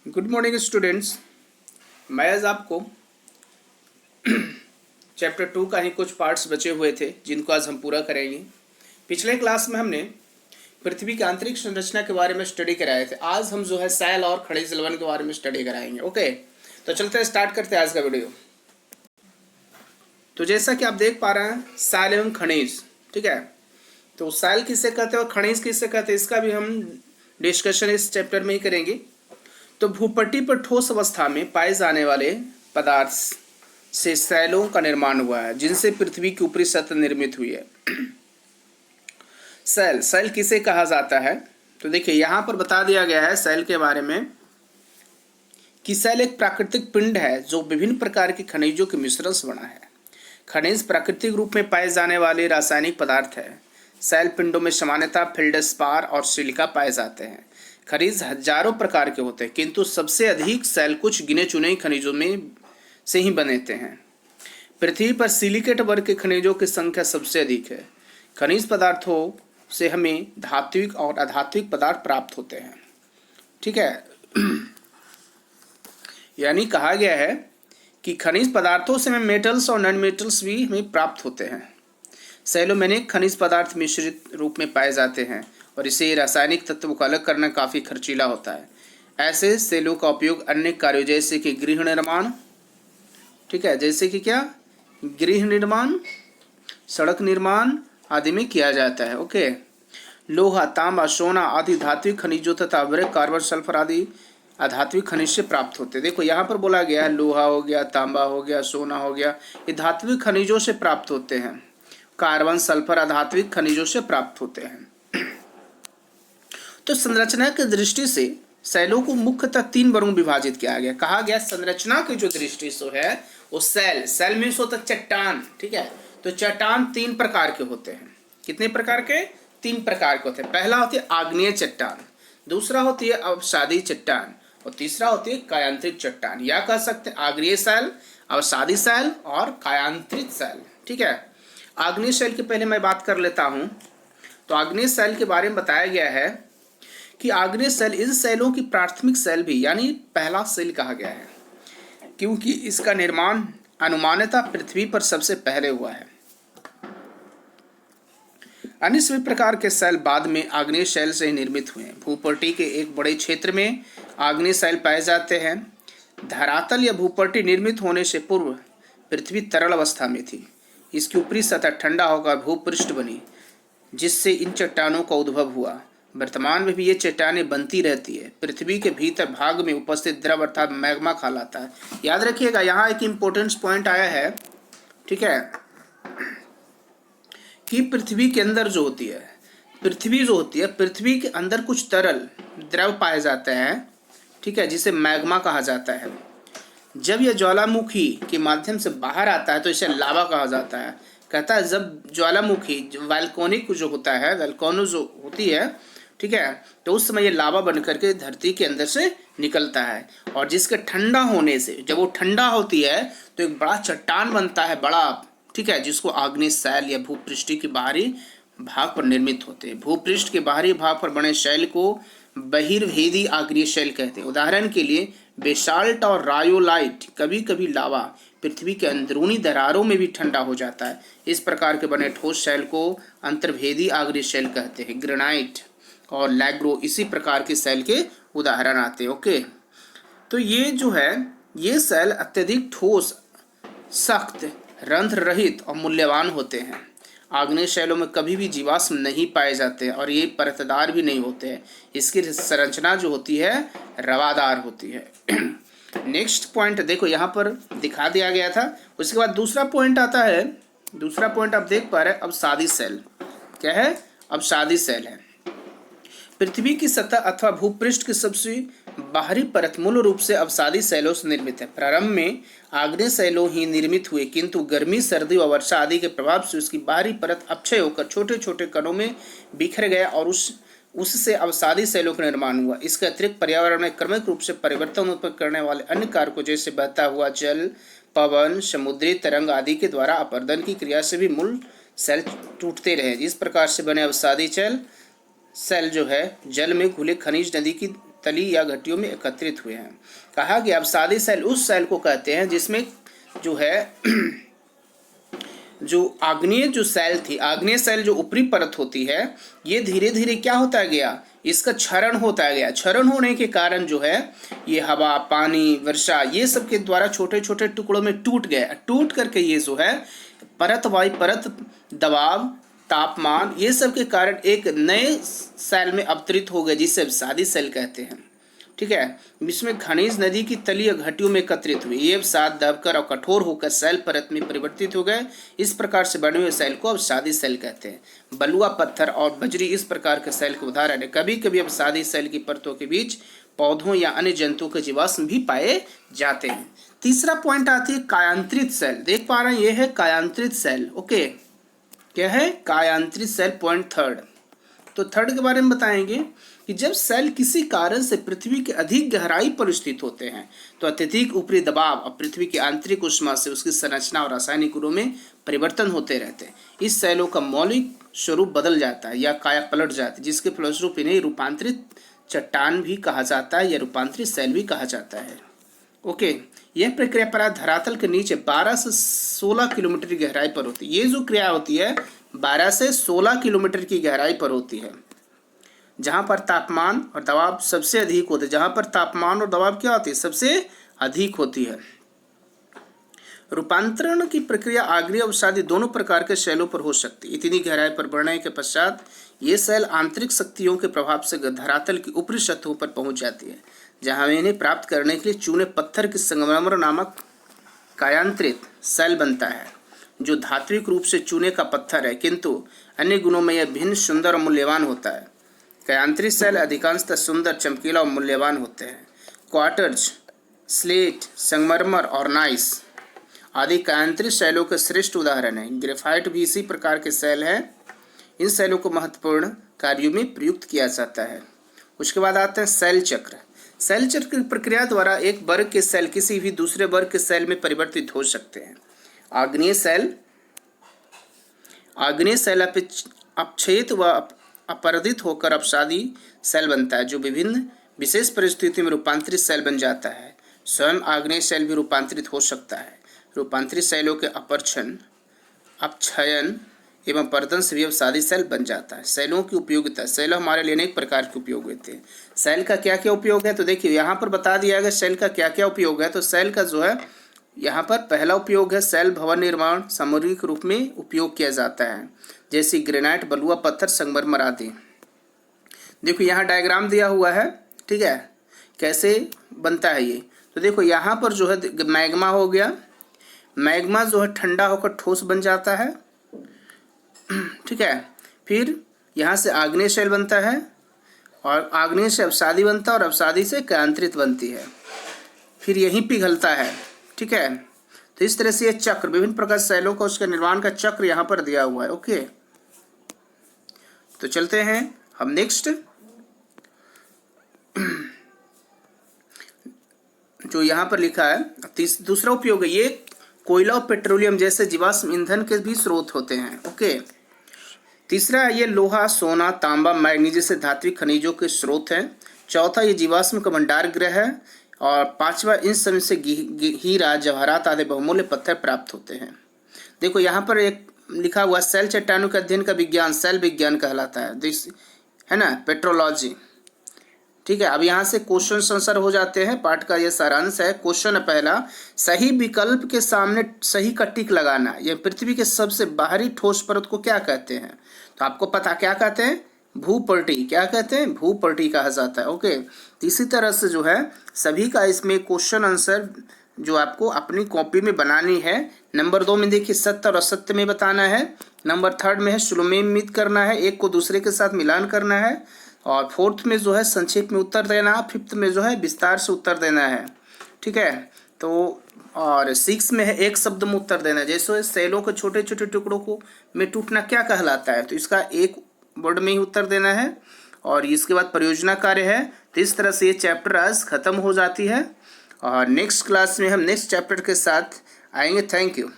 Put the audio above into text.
Good morning students. मैं आज आपको चैप्टर 2 का ही कुछ पार्ट्स बचे हुए थे जिनको आज हम पूरा करेंगे। पिछले क्लास में हमने पृथ्वी की आंतरिक संरचना के बारे में स्टडी कराए थे। आज हम जो है सेल और खनिज लवण के बारे में स्टडी कराएंगे। ओके, तो चलते हैं, स्टार्ट करते हैं आज का वीडियो। तो जैसा कि आप देख पा रहे हैं, सेल एवं खनिज, ठीक है। तो सेल किसे कहते हैं और खनिज किसे कहते हैं, इसका भी हम डिस्कशन इस चैप्टर में ही करेंगे। तो भूपट्टी पर ठोस अवस्था में पाए जाने वाले पदार्थ से सेलों का निर्माण हुआ है, जिनसे पृथ्वी की ऊपरी सतह निर्मित हुई है। सेल किसे कहा जाता है? तो देखिए, यहाँ पर बता दिया गया है सेल के बारे में कि सेल एक प्राकृतिक पिंड है जो विभिन्न प्रकार के खनिजों के मिश्रण से बना है। खनिज प्राकृतिक रूप में पाए जाने वाले रासायनिक पदार्थ है। सेल पिंडों में सामान्यतः फेल्डस्पार और सिलिका पाए जाते हैं। खनिज हजारों प्रकार के होते हैं, किंतु सबसे अधिक सेल कुछ गिने चुने खनिजों में से ही बनते हैं। पृथ्वी पर सिलिकेट वर्ग के खनिजों की संख्या सबसे अधिक है। खनिज पदार्थों से हमें धात्विक और अधात्विक पदार्थ प्राप्त होते हैं, ठीक है। यानी कहा गया है कि खनिज पदार्थों से हमें मेटल्स और नॉन मेटल्स भी हमें प्राप्त होते हैं। सेलों में अनेक खनिज पदार्थ मिश्रित रूप में पाए जाते हैं और इसे रासायनिक तत्वों को अलग करना काफ़ी खर्चीला होता है। ऐसे सेलों का उपयोग अन्य कार्यों जैसे कि गृह निर्माण, ठीक है, जैसे कि क्या, गृह निर्माण, सड़क निर्माण आदि में किया जाता है। ओके, लोहा, तांबा, सोना आदि धात्विक खनिजों तथा अवरक, कार्बन, सल्फर आदि अधात्विक खनिज से प्राप्त होते हैं। देखो यहाँ पर बोला गया है लोहा हो गया, तांबा हो गया, सोना हो गया, ये धात्विक खनिजों से प्राप्त होते हैं। कार्बन, सल्फर अधात्विक खनिजों से प्राप्त होते हैं। तो संरचना की दृष्टि से सेलों को मुख्यतः 3 वर्गों में विभाजित किया गया। कहा गया संरचना की जो दृष्टि से है वो सेल मीन्स होता है चट्टान, ठीक है। तो चट्टान 3 प्रकार के होते हैं। कितने प्रकार के? 3 प्रकार के होते हैं। पहला होती है आग्नेय चट्टान, दूसरा होती है अवसादी चट्टान और तीसरा होती है कायांतरित चट्टान। या कह सकते हैं आग्नेय सेल, अवसादी सेल और कायांतरित सेल, ठीक है। आग्नेय सेल की पहले मैं बात कर लेता हूं। तो आग्नेय सेल के बारे में बताया गया है कि आग्नेय सेल इन सेलों की प्राथमिक सेल भी यानी पहला सेल कहा गया है, क्योंकि इसका निर्माण अनुमानतः पृथ्वी पर सबसे पहले हुआ है। अन्य सभी प्रकार के सेल बाद में आग्नेय सेल से ही निर्मित हुए हैं। भूपट्टी के एक बड़े क्षेत्र में आग्नेय सेल पाए जाते हैं। धरातल या भूपट्टी निर्मित होने से पूर्व पृथ्वी तरल अवस्था में थी। इसकी ऊपरी सतह ठंडा होकर भूपृष्ठ बनी, जिससे इन चट्टानों का उद्भव हुआ। वर्तमान में भी ये चट्टानें बनती रहती है। पृथ्वी के भीतर भाग में उपस्थित द्रव अर्थात मैग्मा कहलाता है। याद रखिएगा, यहाँ एक इम्पोर्टेंट पॉइंट आया है, ठीक है, कि पृथ्वी के अंदर जो होती है, पृथ्वी के अंदर कुछ तरल द्रव पाए जाते हैं, ठीक है, जिसे मैग्मा कहा जाता है। जब यह ज्वालामुखी के माध्यम से बाहर आता है तो इसे लावा कहा जाता है। कहता है जब ज्वालामुखी वैल्कोनिक जो होता है, वैल्कोनो जो होती है, ठीक है, तो उस समय ये लावा बन करके धरती के अंदर से निकलता है और जिसके ठंडा होने से, जब वो ठंडा होती है तो एक बड़ा चट्टान बनता है, बड़ा, ठीक है, जिसको आग्नेय सेल या भूपृष्ठ के बाहरी भाग पर निर्मित होते हैं। भूपृष्ठ के बाहरी भाग पर बने शैल को बहिर्भेदी आग्नेय शैल कहते हैं। उदाहरण के लिए बेसाल्ट और रायोलाइट, कभी कभी लावा पृथ्वी के अंदरूनी दरारों में भी ठंडा हो जाता है। इस प्रकार के बने ठोस शैल को अंतर्भेदी आग्नेय शैल कहते हैं। ग्रेनाइट और लैग्रो इसी प्रकार के सेल के उदाहरण आते हैं। ओके, तो ये जो है, ये सेल अत्यधिक ठोस, सख्त, रंध्र रहित और मूल्यवान होते हैं। आग्नेय शैलों में कभी भी जीवाश्म नहीं पाए जाते और ये परतदार भी नहीं होते हैं। इसकी संरचना जो होती है रवादार होती है। नेक्स्ट पॉइंट देखो, यहाँ पर दिखा दिया गया था। उसके बाद दूसरा पॉइंट आता है। दूसरा पॉइंट आप देख पा रहे हैं, अवसादी सेल। क्या है? अवसादी सेल है। पृथ्वी की सतह अथवा भूपृष्ठ की सबसे बाहरी परत मूल रूप से अवसादी सेलों से निर्मित है। प्रारंभ में आग्नेय सेलों ही निर्मित हुए, किंतु गर्मी, सर्दी और वर्षा आदि के प्रभाव से उसकी बाहरी परत अपक्षय होकर छोटे छोटे कणों में बिखर गया और उससे अवसादी सेलों का निर्माण हुआ। इसके अतिरिक्त पर्यावरण में क्रमिक रूप से परिवर्तन उत्पन्न करने वाले अन्य कारकों जैसे बहता हुआ जल, पवन, समुद्री तरंग आदि के द्वारा अपरदन की क्रिया से भी मूल सेल टूटते रहे। जिस प्रकार से बने अवसादी सेल जो है जल में घुले खनिज नदी की तली या घटियों में एकत्रित हुए हैं। कहा गया अपसादी सेल उस सेल को कहते हैं जिसमें जो है जो आग्नेय जो सेल थी, आग्नेय सेल जो ऊपरी परत होती है, ये धीरे धीरे क्या होता गया, इसका क्षरण होता गया। क्षरण होने के कारण जो है ये हवा, पानी, वर्षा, ये सब के द्वारा छोटे छोटे टुकड़ों में टूट गया। टूट करके ये जो है परत बाई परत दबाव, तापमान, ये सब के कारण एक नए सेल में अवतरित हो गए, जिसे अपसादी सेल कहते हैं। ठीक है, इसमें खनिज नदी की तली या घाटियों में एकत्रित हुए, ये अवसाद दबकर और कठोर होकर सेल परत में परिवर्तित हो गए। इस प्रकार से बने हुए सेल को अपसादी सेल कहते हैं। बलुआ पत्थर और बजरी इस प्रकार के सेल के उदाहरण है। कभी कभी अपसादी सेल की परतों के बीच पौधों या अन्य जंतुओं के जीवाश्म भी पाए जाते हैं। तीसरा पॉइंट आती है कायांतरित सेल। देख पा रहे हैं, ये है कायांतरित सेल। ओके, क्या है कायांतरित सेल, पॉइंट थर्ड। तो थर्ड के बारे में बताएंगे कि जब सेल किसी कारण से पृथ्वी के अधिक गहराई पर स्थित होते हैं तो अत्यधिक ऊपरी दबाव और पृथ्वी की आंतरिक ऊष्मा से उसकी संरचना और रासायनिक गुणों में परिवर्तन होते रहते हैं। इस सेलों का मौलिक स्वरूप बदल जाता है या काया पलट जाती है, जिसके फलस्वरूप इन्हें रूपांतरित चट्टान भी कहा जाता है या रूपांतरित सेल भी कहा जाता है। ओके, यह प्रक्रिया प्राय धरातल के नीचे 12 से 16 किलोमीटर की गहराई पर होती है। ये जो क्रिया होती है 12 से 16 किलोमीटर की गहराई पर होती है, जहां पर तापमान और दबाव सबसे अधिक होते हैं। जहां पर तापमान और दबाव क्या होती है, सबसे अधिक होती है। रूपांतरण की प्रक्रिया आग्नेय और अपसादी दोनों प्रकार के सेलों पर हो सकती है। इतनी गहराई पर बढ़ने के पश्चात ये सेल आंतरिक शक्तियों के प्रभाव से धरातल की ऊपरी सतहों पर पहुंच जाती है, जहां इन्हें प्राप्त करने के लिए चूने पत्थर के संगमरमर नामक कायांतरित सेल बनता है, जो धात्विक रूप से चूने का पत्थर है, किंतु अन्य गुणों में यह भिन्न, सुंदर और मूल्यवान होता है। कायांतरित सेल अधिकांशतः सुंदर, चमकीला और मूल्यवान होते हैं। क्वार्ट्ज, स्लेट, संगमरमर और नाइस आदि कायांतरित सेलों के श्रेष्ठ उदाहरण हैं। ग्रेफाइट भी इसी प्रकार के सेल हैं। इन सेलों को महत्वपूर्ण कार्यों में प्रयुक्त किया जाता है। उसके बाद आते हैं सेल चक्र। सेल चक्र की प्रक्रिया द्वारा एक वर्ग के सेल किसी भी दूसरे वर्ग के सेल में परिवर्तित हो सकते हैं। आग्नेय सेल अपक्षयित व अपरदित होकर अपसादी सेल बनता है, जो विभिन्न विशेष परिस्थितियों में रूपांतरित सेल बन जाता है। स्वयं आग्नेय सेल भी रूपांतरित हो सकता है। रूपांतरित सेलों के अपरक्षण, अपक्षयन एवं पर्दन से भी अपसादी सेल बन जाता है। सेलों की उपयोगिता। सेल हमारे लिए अनेक प्रकार के उपयोग होते हैं। सेल का क्या क्या उपयोग है, तो देखिए यहाँ पर बता दिया गया सेल का क्या क्या उपयोग है। तो सेल का जो है यहाँ पर पहला उपयोग है, सेल भवन निर्माण सामग्रिक रूप में उपयोग किया जाता है, जैसे ग्रेनाइट, बलुआ पत्थर, संगमरमर आदि। देखो यहाँ डायग्राम दिया हुआ है, ठीक है, कैसे बनता है ये। तो देखो यहाँ पर जो है मैग्मा हो गया। मैग्मा जो है ठंडा होकर ठोस बन जाता है, ठीक है। फिर यहाँ से आग्नेय सेल बनता है और आग्नेय से अपसादी बनता है और अपसादी से कायांतरित बनती है, फिर यहीं पिघलता है, ठीक है। तो इस तरह से ये चक्र, विभिन्न प्रकार सेलों का उसके निर्माण का चक्र यहाँ पर दिया हुआ है। ओके, तो चलते हैं हम नेक्स्ट। जो यहाँ पर लिखा है दूसरा उपयोग है, ये कोयला और पेट्रोलियम जैसे जीवाश्म ईंधन के भी स्रोत होते हैं। ओके, तीसरा है ये लोहा, सोना, तांबा, मैग्नीज जैसे धात्विक खनिजों के स्रोत हैं। चौथा ये जीवाश्म का भंडार गृह है। और पांचवा इन सब से हीरा, जवाहरात आदि बहुमूल्य पत्थर प्राप्त होते हैं। देखो यहाँ पर एक लिखा हुआ सेल चट्टानों के अध्ययन का विज्ञान सेल विज्ञान कहलाता है ना, पेट्रोलॉजी, ठीक है। अब यहाँ से क्वेश्चन आंसर हो जाते हैं। पाठ का ये सारांश है। क्वेश्चन पहला, सही विकल्प के सामने सही का टिक लगाना। यह पृथ्वी के सबसे बाहरी ठोस परत को क्या कहते हैं, तो आपको पता क्या कहते हैं, भूपटली। क्या कहते हैं, भूपटली कहा जाता है। ओके, इसी तरह से जो है सभी का इसमें क्वेश्चन आंसर जो आपको अपनी कॉपी में बनानी है। नंबर 2 में देखिए सत्य और असत्य में बताना है। नंबर 3 में है श्लोमेमित करना है, एक को दूसरे के साथ मिलान करना है। और 4th में जो है संक्षेप में उत्तर देना है। 5th में जो है विस्तार से उत्तर देना है, ठीक है। तो और 6 में है एक शब्द में उत्तर देना है। जैसे सेलों के छोटे छोटे टुकड़ों को में टूटना क्या कहलाता है, तो इसका एक वर्ड में ही उत्तर देना है। और इसके बाद परियोजना कार्य है। तो इस तरह से ये चैप्टर आज खत्म हो जाती है और नेक्स्ट क्लास में हम नेक्स्ट चैप्टर के साथ आएंगे। Thank you.